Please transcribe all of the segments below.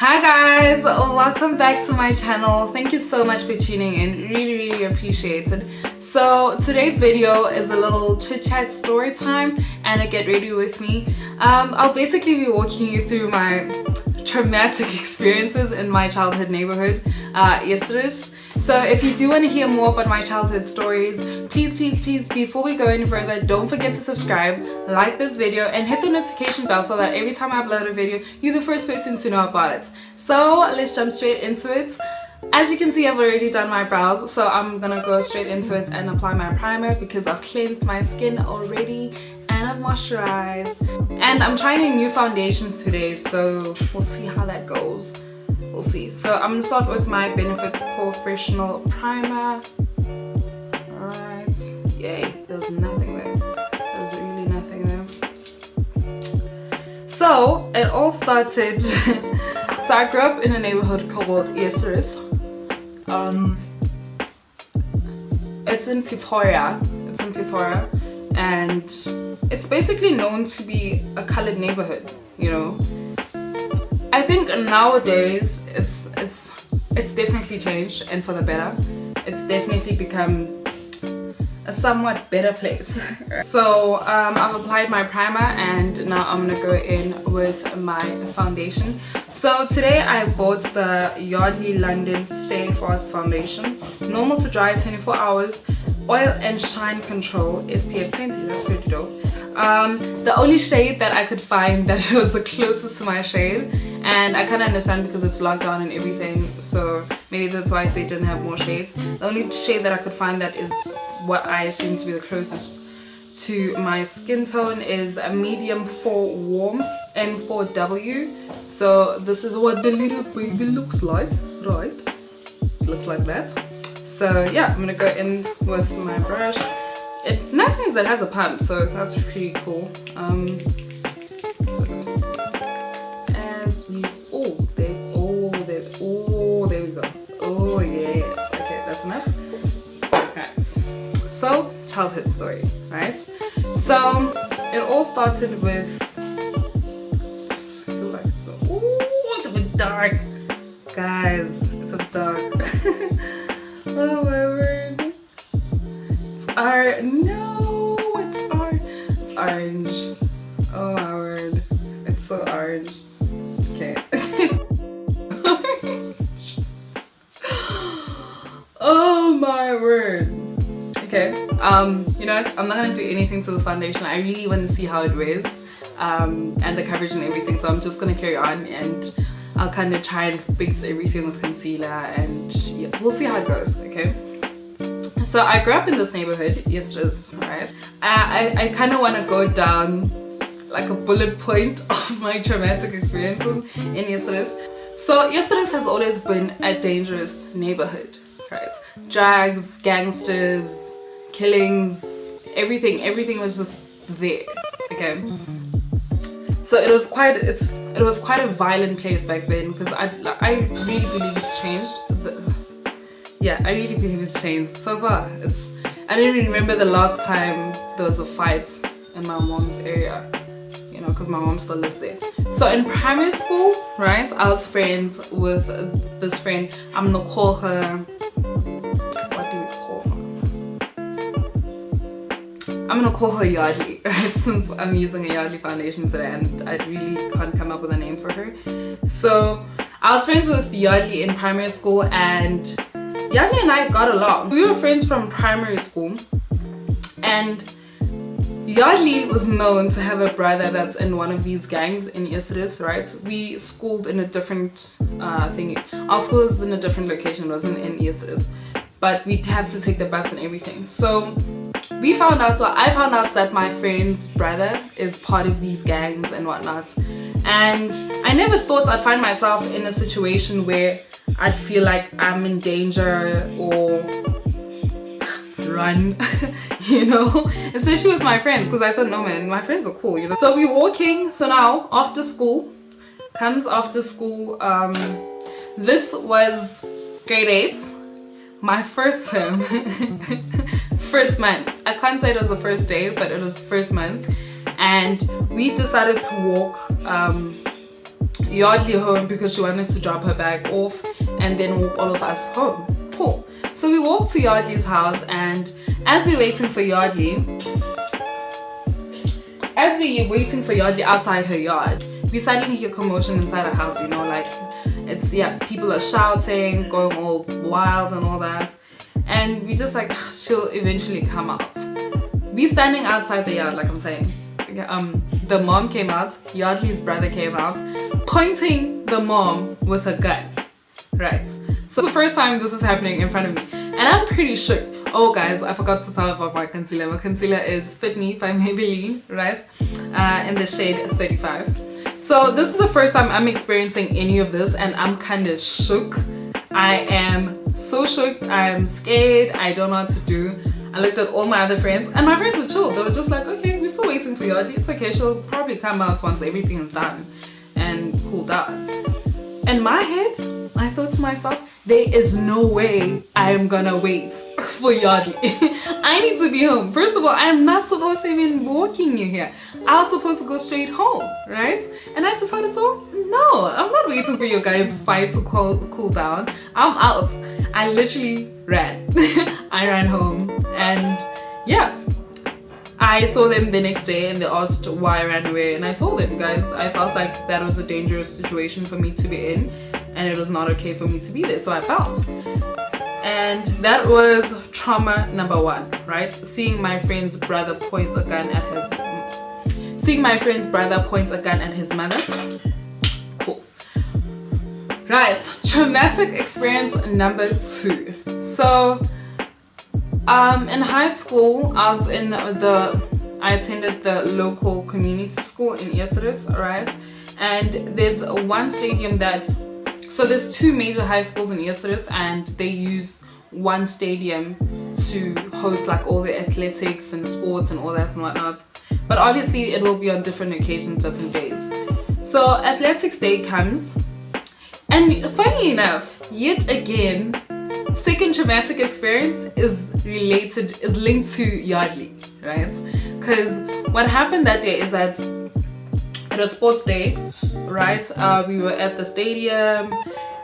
Hi guys, welcome back to my channel. Thank you so much for tuning in, really appreciate it. So today's video is a little chit chat story time and a get ready with me. I'll basically be walking you through my traumatic experiences in my childhood neighborhood yesterday. So if you do want to hear more about my childhood stories, please, before we go any further, don't forget to subscribe, like this video, and hit the notification bell so that every time I upload a video, you're the first person to know about it. So let's jump straight into it. As you can see, I've already done my brows, so I'm gonna go straight into it and apply my primer because I've cleansed my skin already and I've moisturized. And I'm trying new foundations today, so we'll see how that goes. We'll see. So I'm gonna start with my Benefit Professional Primer. Alright. Yay, there's nothing there. There's really nothing there. So it all started so I grew up in a neighborhood called Yardley. It's in Pretoria. And it's basically known to be a colored neighborhood, you know. I think nowadays it's definitely changed, and for the better. It's definitely become a somewhat better place. So I've applied my primer and now I'm gonna go in with my foundation. So today I bought the Yardley StayFast Foundation, normal to dry, 24 hours, oil and shine control, SPF 20. That's pretty dope. The only shade that I could find that was the closest to my shade, and I kind of understand because it's locked down and everything, so maybe that's why they didn't have more shades. The only shade that I could find that is what I assume to be the closest to my skin tone is a medium for warm M4W. So this is what the little baby looks like, right? Looks like that. So yeah, I'm gonna go in with my brush. Nice thing is it has a pump, so that's pretty cool. So as we there we go. Oh yes, okay, that's enough. Right. So childhood story, right? So it all started with, I feel like it's a bit dark, guys. It's a dark. Oh my word. It's orange. Oh my word. It's so orange. Okay. It's orange. Oh my word. Okay. You know what? I'm not gonna do anything to this foundation. I really want to see how it wears. And the coverage and everything. So I'm just gonna carry on and I'll kind of try and fix everything with concealer, and yeah, we'll see how it goes, okay? So I grew up in this neighborhood, Yardley, right? I kind of want to go down like a bullet point of my traumatic experiences in Yardley. So Yardley has always been a dangerous neighborhood, right? Drugs, gangsters, killings, everything was just there, okay? So it was quite a violent place back then, because I really believe it's changed. I really believe it's changed so far. I don't even remember the last time there was a fight in my mom's area, you know, because my mom still lives there. So in primary school, right, I was friends with this friend. I'm gonna call her, what do we call her? I'm gonna call her Yardley, right, since I'm using a Yardley foundation today and I really can't come up with a name for her. So I was friends with Yardley in primary school, and Yardley and I got along. We were friends from primary school, and Yardley was known to have a brother that's in one of these gangs in Yardley, right? We schooled in a different thing. Our school is in a different location, it wasn't in Yardley, but we'd have to take the bus and everything. So I found out that my friend's brother is part of these gangs and whatnot, and I never thought I'd find myself in a situation where I'd feel like I'm in danger or run, you know, especially with my friends, because I thought, no man, my friends are cool, you know. So we're walking. So now after school, this was grade 8, my first term. First month. I can't say it was the first day, but it was first month, and we decided to walk Yardley home because she wanted to drop her bag off and then walk all of us home. Cool. So we walked to Yardley's house, and as we're waiting for Yardley outside her yard, we suddenly hear commotion inside her house, you know, like it's, yeah, people are shouting, going all wild and all that. And we just like, she'll eventually come out. We standing outside the yard, like I'm saying. The mom came out, Yardley's brother came out, pointing the mom with a gun. Right. So the first time this is happening in front of me. And I'm pretty shook. Oh guys, I forgot to tell about my concealer. My concealer is Fit Me by Maybelline, right? In the shade 35. So this is the first time I'm experiencing any of this, and I'm kind of shook. I am so shook. I'm scared. I don't know what to do. I looked at all my other friends, and my friends were chill. They were just like, okay, we're still waiting for Yardley. It's okay. She'll probably come out once everything is done and cooled down. In my head, I thought to myself, there is no way I am gonna wait for Yardley. I need to be home. First of all, I'm not supposed to even walking you here. I was supposed to go straight home, right? And I decided to, no, I'm not waiting for you guys' fight to cool down. I'm out. I literally ran. I ran home, and yeah. I saw them the next day and they asked why I ran away, and I told them, guys, I felt like that was a dangerous situation for me to be in and it was not okay for me to be there, so I bounced. And that was trauma number one, right? Seeing my friend's brother point a gun at his mother. Cool. Right, traumatic experience number two. So in high school, I attended the local community school in Yardley, right? And there's one stadium so there's two major high schools in Yardley, and they use one stadium to host like all the athletics and sports and all that and whatnot. But obviously it will be on different occasions, different days. So Athletics Day comes, and funny enough, yet again, second traumatic experience is linked to Yardley, right? Because what happened that day is that it was sports day, right? We were at the stadium.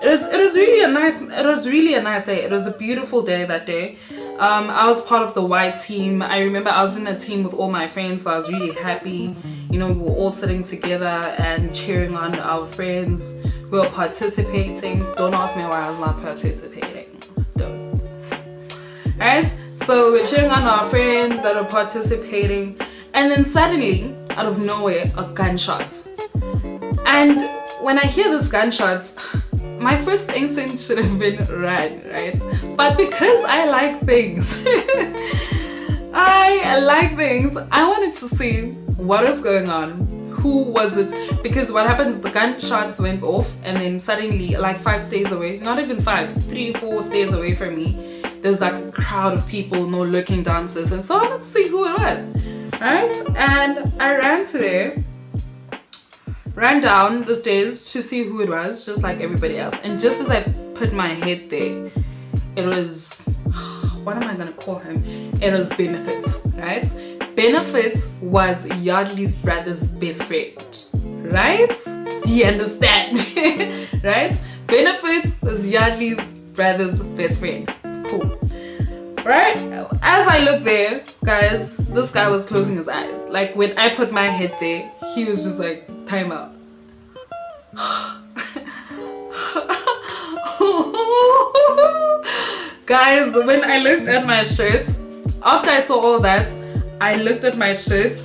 It was really a nice day. It was a beautiful day that day. I was part of the white team. I remember I was in a team with all my friends, so I was really happy. You know, we were all sitting together and cheering on our friends who were participating. Don't ask me why I was not participating. Don't. Right? So we're cheering on our friends that are participating, and then suddenly, out of nowhere, a gunshot. And when I hear this gunshots, my first instinct should have been run, right? But because I like things, I wanted to see what is going on. Who was it? Because what happens, the gunshots went off, and then suddenly, like 5 stairs away, not even 5, 3, 4 stairs away from me, there's like a crowd of people, no looking dancers, and so I wanted to see who it was, right? And I ran down the stairs to see who it was, just like everybody else. And just as I put my head there, it was, what am I gonna call him? It was Benefit, right? Benefit was Yardley's brother's best friend, right? Do you understand? Right? Benefit was Yardley's brother's best friend. Cool. Right? As I look there, guys, this guy was closing his eyes. Like when I put my head there, he was just like, time out. Guys, when I looked at my shirt, after I saw all that, I looked at my shirt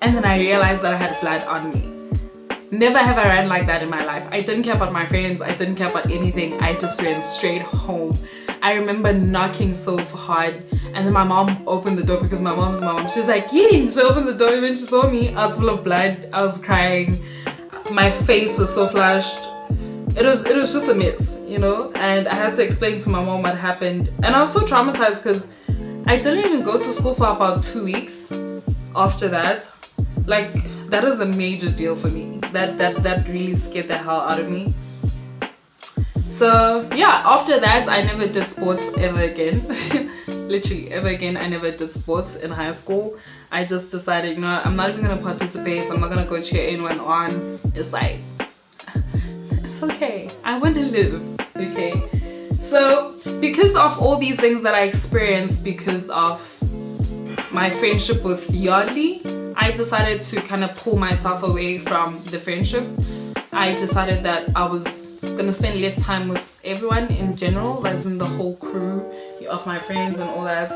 and then I realized that I had blood on me. Never have I ran like that in my life. I didn't care about my friends. I didn't care about anything. I just ran straight home. I remember knocking so hard, and then my mom opened the door because my mom's my mom. She's like, yeah, she opened the door, and when she saw me, I was full of blood. I was crying. My face was so flushed. It was just a mess, you know, and I had to explain to my mom what happened. And I was so traumatized because I didn't even go to school for about 2 weeks after that. Like, that is a major deal for me. That really scared the hell out of me. So yeah, after that I never did sports ever again. Literally ever again. I never did sports in high school. I just decided, you know, I'm not even gonna participate. I'm not gonna go cheer anyone on. It's like, it's okay. I want to live, okay? So because of all these things that I experienced because of my friendship with Yardley, I decided to kind of pull myself away from the friendship. I decided that I was gonna spend less time with everyone in general, as in the whole crew of my friends and all that.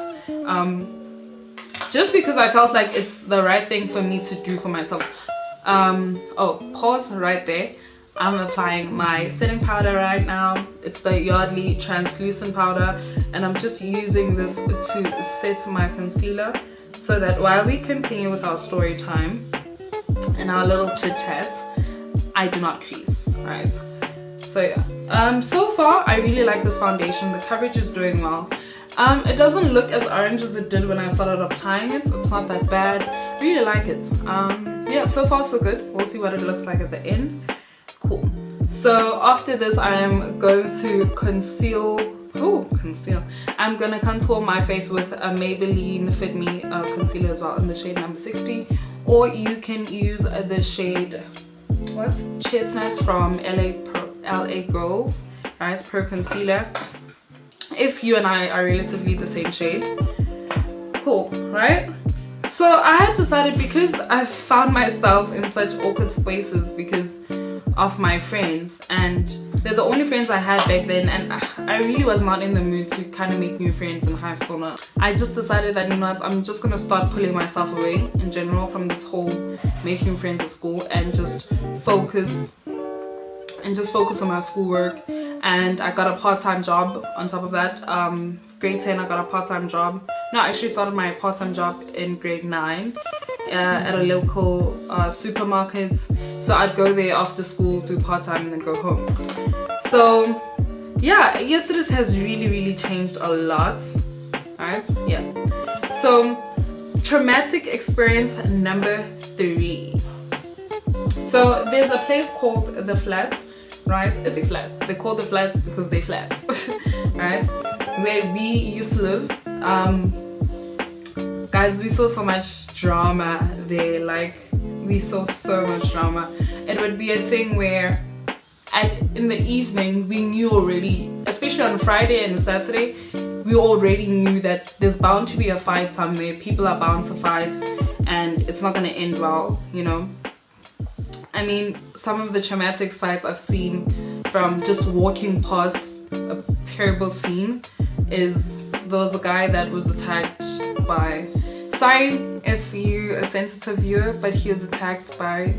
Just because I felt like it's the right thing for me to do for myself. Oh, pause right there. I'm applying my setting powder right now. It's the Yardley translucent powder, and I'm just using this to set my concealer so that while we continue with our story time and our little chit chats, I do not crease, right? So yeah, so far I really like this foundation. The coverage is doing well. It doesn't look as orange as it did when I started applying it. It's not that bad. I really like it. Yeah, so far so good. We'll see what it looks like at the end. Cool. So after this, I am going to conceal. I'm gonna contour my face with a Maybelline Fit Me concealer as well in the shade number 60, or you can use the shade Chestnuts from LA Girls, right? Pro concealer. If you and I are relatively the same shade, cool, right? So I had decided, because I found myself in such awkward spaces because of my friends, and they're the only friends I had back then, and I really was not in the mood to kind of make new friends in high school now. I just decided that, you know what, I'm just gonna start pulling myself away in general from this whole making friends at school, and just focus on my schoolwork. And I got a part-time job on top of that. Grade 10 I got a part-time job. No, I actually started my part-time job in grade 9 at a local supermarket. So I'd go there after school, do part-time, and then go home. So yeah, yesterday's has really changed a lot, right? Yeah. So traumatic experience number 3. So there's a place called The Flats, right? It's the Flats. They call the Flats because they flats, right? Where we used to live. Guys, we saw so much drama there. Like, we saw so much drama. It would be a thing where in the evening we knew already, especially on Friday and Saturday, we already knew that there's bound to be a fight somewhere. People are bound to fight, and it's not going to end well, you know. I mean, some of the traumatic sights I've seen from just walking past a terrible scene is, there was a guy that was attacked by, sorry if you're a sensitive viewer, but he was attacked by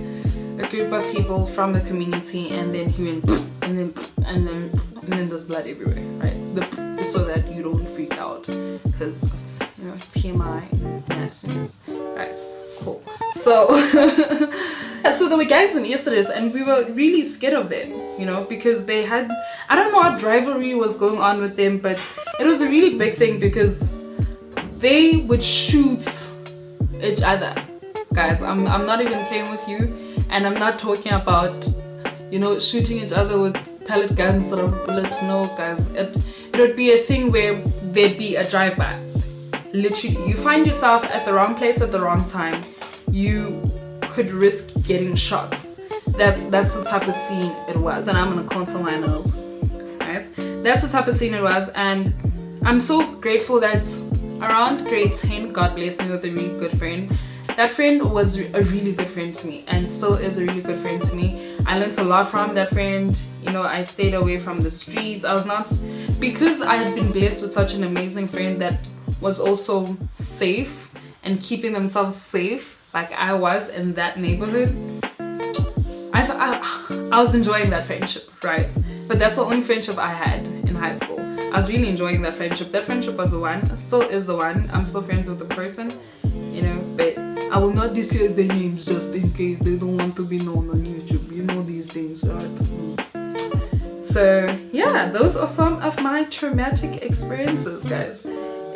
a group of people from the community, and then he went and then there's blood everywhere, right? So that you don't freak out because of, you know, TMI and nastiness, right? Cool. So so there were gangs in yesterday's, and we were really scared of them, you know, because they had, I don't know what rivalry was going on with them, but it was a really big thing because they would shoot each other. Guys, I'm not even playing with you, and I'm not talking about, you know, shooting each other with pellet guns or bullets. No, guys, it would be a thing where there'd be a drive-by. Literally, you find yourself at the wrong place at the wrong time, you could risk getting shot. That's the type of scene it was, and I'm gonna contour my nails, right? That's the type of scene it was, and I'm so grateful that around grade 10, God blessed me with a really good friend. That friend was a really good friend to me, and still is a really good friend to me. I learned a lot from that friend. You know, I stayed away from the streets. I was not, because I had been blessed with such an amazing friend that was also safe and keeping themselves safe, like I was in that neighborhood. I was enjoying that friendship, right? But that's the only friendship I had in high school. I was really enjoying that friendship. That friendship was the one, still is the one. I'm still friends with the person, you know, but I will not disclose their names just in case they don't want to be known on YouTube. You know these things, right? So yeah, those are some of my traumatic experiences, guys.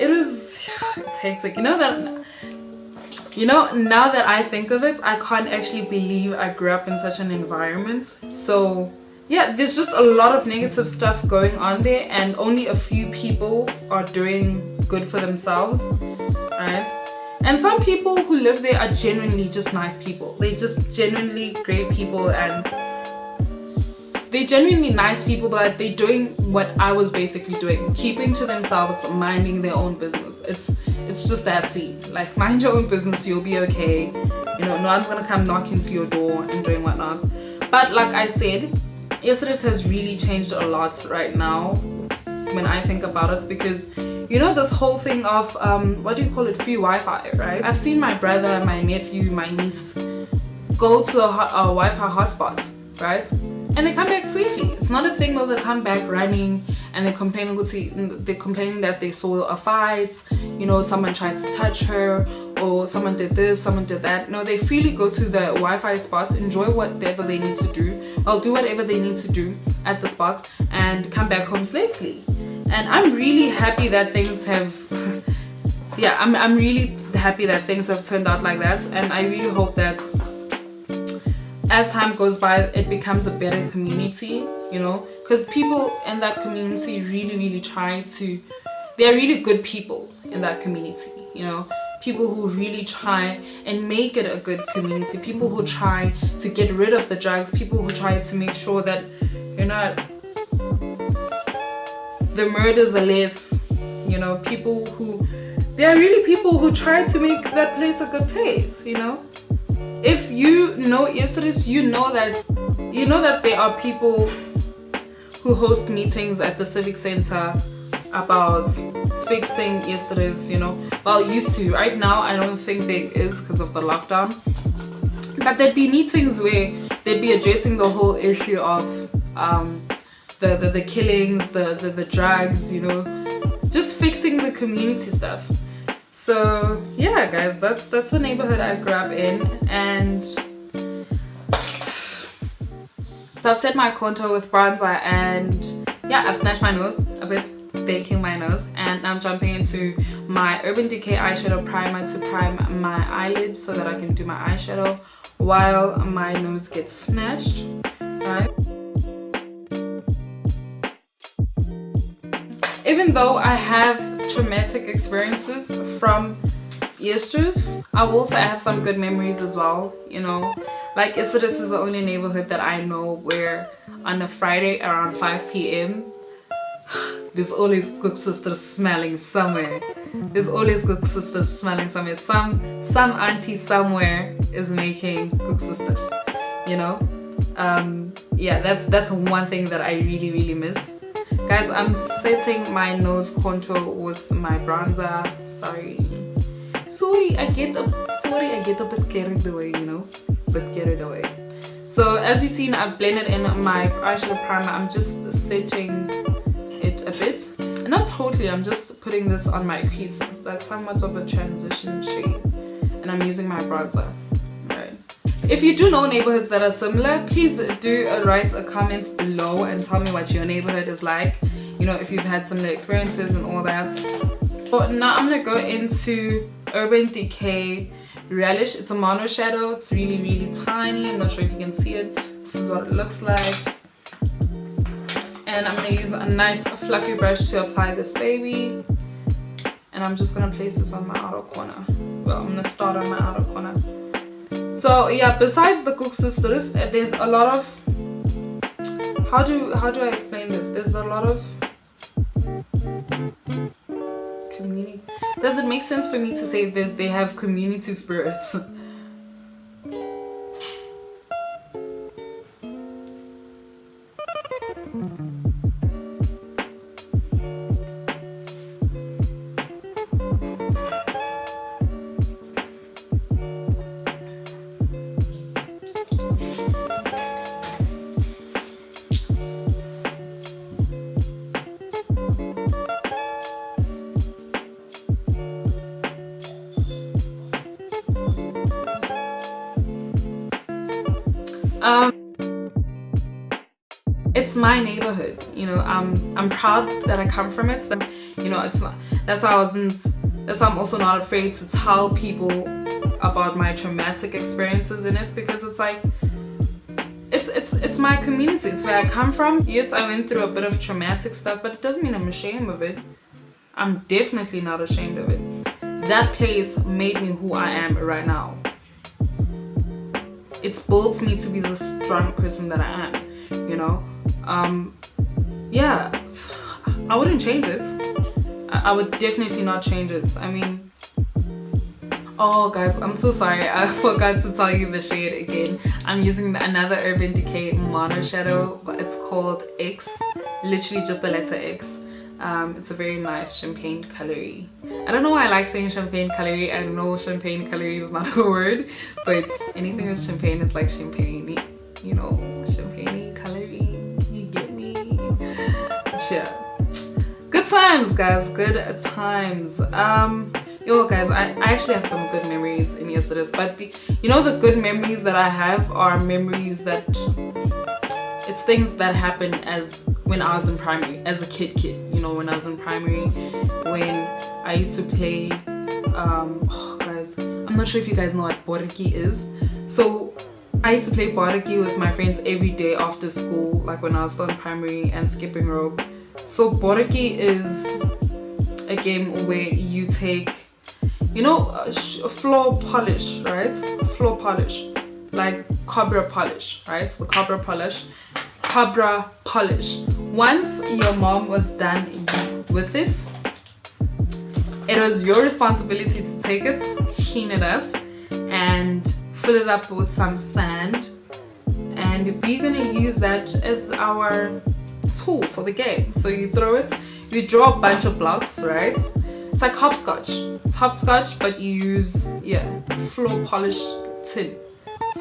It's hectic. You know, now that I think of it, I can't actually believe I grew up in such an environment. So yeah, there's just a lot of negative stuff going on there, and only a few people are doing good for themselves, right? And some people who live there are genuinely just nice people. They're just genuinely great people, and they're genuinely nice people, but they're doing what I was basically doing, keeping to themselves, minding their own business. It's just that scene. Like, mind your own business, you'll be okay. You know, no one's gonna come knocking to your door and doing whatnot. But like I said, Yesterday's has really changed a lot right now when I think about it, because you know this whole thing of what do you call it, free Wi-Fi, right? I've seen my brother, my nephew, my niece go to a Wi-Fi hotspot, right? And they come back safely. It's not a thing where they come back running and they're complaining that they saw a fight, you know, someone tried to touch her, or someone did this, someone did that. No, they freely go to the Wi-Fi spots, enjoy whatever they need to do, or do whatever they need to do at the spots, and come back home safely. And I'm really happy that things have yeah, I'm really happy that things have turned out like that. And I really hope that as time goes by, it becomes a better community, you know, because people in that community really try to, they're really good people in that community, you know, people who really try and make it a good community, people who try to get rid of the drugs, people who try to make sure that, you know, the murders are less, you know, people who, there are really people who try to make that place a good place, you know. If you know Yesterday's, you know that there are people who host meetings at the civic center about fixing Yesterday's, you know. Well, used to. Right now, I don't think there is because of the lockdown. But there'd be meetings where they'd be addressing the whole issue of the killings, the drugs, you know, just fixing the community stuff. So yeah, guys, that's the neighborhood I grew up in. And so I've set my contour with bronzer, and yeah, I've snatched my nose a bit, baking my nose, and I'm jumping into my Urban Decay eyeshadow primer to prime my eyelids so that I can do my eyeshadow while my nose gets snatched, right? Even though I have traumatic experiences from Yesterday's, I will say I have some good memories as well, you know. Like, Yesterday's is the only neighborhood that I know where on a Friday around 5 p.m. there's always Cook Sisters smelling somewhere. There's always Cook Sisters smelling somewhere. Some auntie somewhere is making Cook Sisters, you know. Yeah, that's one thing that I really miss. Guys, I'm setting my nose contour with my bronzer. Sorry, I get a bit carried away, you know, So as you've seen, I've blended in my eyeshadow primer. I'm just setting it a bit, not totally. I'm just putting this on my crease. It's like somewhat of a transition shade, and I'm using my bronzer. If you do know neighborhoods that are similar, please do write a comment below and tell me what your neighborhood is like. You know, if you've had similar experiences and all that. So now I'm gonna go into Urban Decay Relish. It's a mono shadow. It's really tiny. I'm not sure if you can see it. This is what it looks like. And I'm gonna use a nice fluffy brush to apply this baby. And I'm just gonna place this on my outer corner. Well, I'm gonna start on my outer corner. So yeah, besides the Cook Sisters, there's a lot of, how do I explain this? There's a lot of community. Does it make sense for me to say that they have community spirits? It's my neighborhood, you know. I'm proud that I come from it. So, you know, it's not. That's why I'm also not afraid to tell people about my traumatic experiences in it, because it's like it's my community. It's where I come from. Yes, I went through a bit of traumatic stuff, but it doesn't mean I'm ashamed of it. I'm definitely not ashamed of it. That place made me who I am right now. It's built me to be the strong person that I am, you know. Yeah, I wouldn't change it. I would definitely not change it. I mean, oh guys, I'm so sorry, I forgot to tell you the shade again. I'm using another Urban Decay Mono Shadow, but it's called X, literally just the letter X. It's a very nice champagne colory. I don't know why I like saying champagne colory. I know champagne colory is not a word, but anything with champagne is like champagne, you know, champagne colory. You get me? Yeah. Good times, guys. Good times. Yo, guys, I actually have some good memories in yesterday's, but the good memories that I have are memories that it's things that happened as when I was in primary, as a kid, when I was in primary, when I used to play, guys, I'm not sure if you guys know what boriki is. So I used to play boriki with my friends every day after school, like when I was still in primary, and skipping rope. So boriki is a game where you take, floor polish, right? Floor polish, like cobra polish, right? So the cobra polish. Once your mom was done with it, it was your responsibility to take it, clean it up, and fill it up with some sand. And we're gonna use that as our tool for the game. So you throw it, you draw a bunch of blocks, right? It's like hopscotch. It's hopscotch, but you use floor polish tin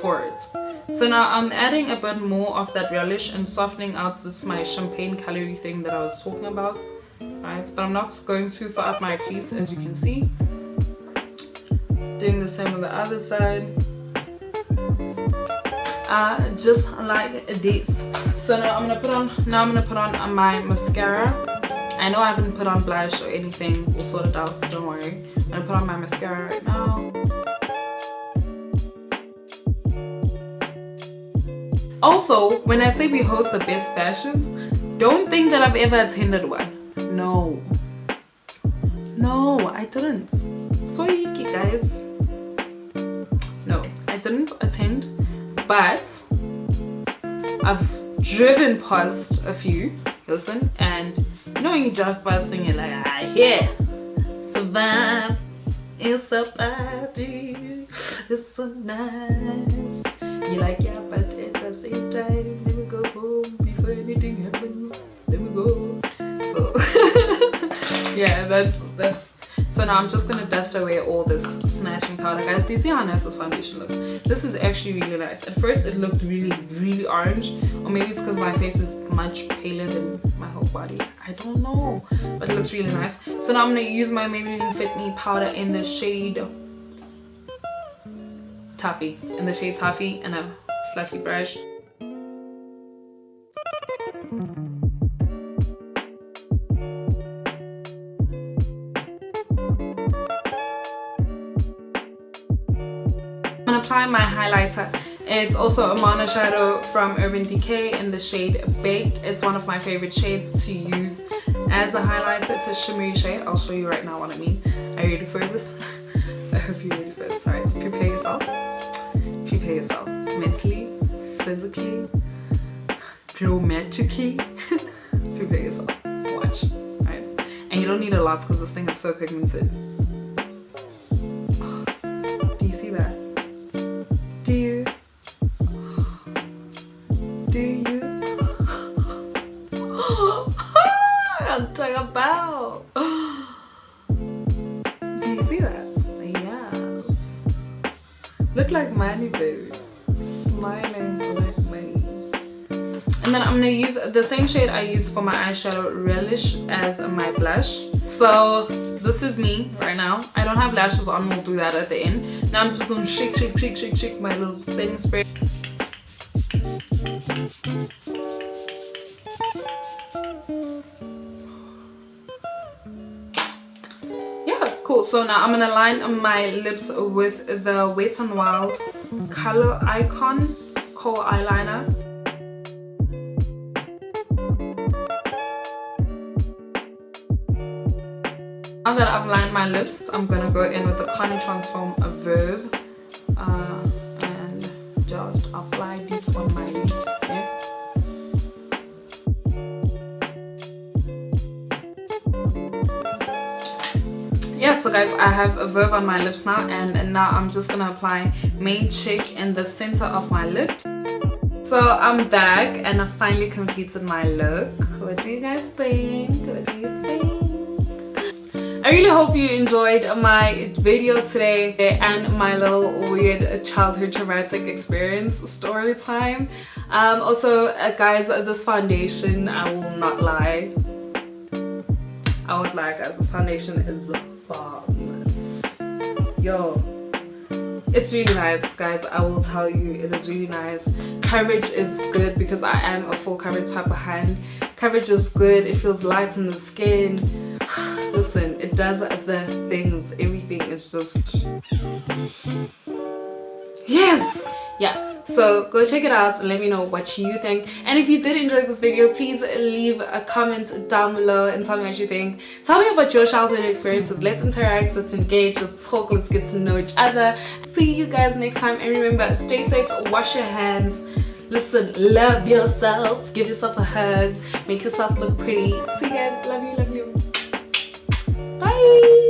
for it. So now I'm adding a bit more of that relish and softening out this my champagne colory thing that I was talking about, right? But I'm not going too far up my crease, as you can see. Doing the same on the other side. Just like this. So now I'm gonna put on my mascara. I know I haven't put on blush or anything. We'll sort it out, so don't worry. I'm gonna put on my mascara right now. Also, when I say we host the best bashes, don't think that I've ever attended one. No, I didn't. Sorry, guys. No, I didn't attend, but I've driven past a few. Listen, and when you drive past and you're like, yeah, survive, it's a party, it's so nice. You're like, yeah, but at the same time, let me go home before anything happens. Let me go. So yeah, that's. So now I'm just gonna dust away all this snatching powder, guys. Do you see how nice this foundation looks? This is actually really nice. At first, it looked really, really orange, or maybe it's because my face is much paler than my whole body. I don't know, but it looks really nice. So now I'm gonna use my Maybelline Fit Me powder in the shade Toffee, and a fluffy brush. I'm gonna apply my highlighter. It's also a mono shadow from Urban Decay in the shade Baked. It's one of my favorite shades to use as a highlighter. It's a shimmery shade. I'll show you right now what I mean. Are you ready for this? I hope you're ready for this. Alright, so prepare yourself. Prepare yourself. Mentally, physically, grammatically. Prepare yourself. Watch. Alright. And you don't need a lot because this thing is so pigmented. Do you see that? Do you? I'm talking about. Do you see that? Yes. Look like money, baby. Smiling like money. And then I'm gonna use the same shade I use for my eyeshadow, Relish, as my blush. So this is me right now. I don't have lashes on. We'll do that at the end. Now I'm just gonna shake my little setting spray. Cool, so now I'm gonna line my lips with the Wet n Wild Color Icon Kohl eyeliner. Now that I've lined my lips, I'm gonna go in with the Connie Transform Verve and just apply this on my lips. Yeah? yeah, so guys, I have a Verve on my lips now, and now I'm just gonna apply Main Chick in the center of my lips. So I'm back and I finally completed my look. What do you guys think? What do you think? I really hope you enjoyed my video today and my little weird childhood traumatic experience story time. Also, guys, this foundation, I will not lie. I would lie, guys. This foundation is bomb. Yo. It's really nice, guys. I will tell you, it is really nice. Coverage is good because I am a full coverage type of hand. Coverage is good. It feels light in the skin. Listen, it does the things. Everything is just... yes! Yeah, so go check it out and let me know what you think. And if you did enjoy this video, please leave a comment down below and tell me what you think. Tell me about your childhood experiences. Let's interact, let's engage, let's talk, let's get to know each other. See you guys next time, and remember, stay safe, wash your hands. Listen, love yourself, give yourself a hug, make yourself look pretty. See you guys, love you, love you. Bye!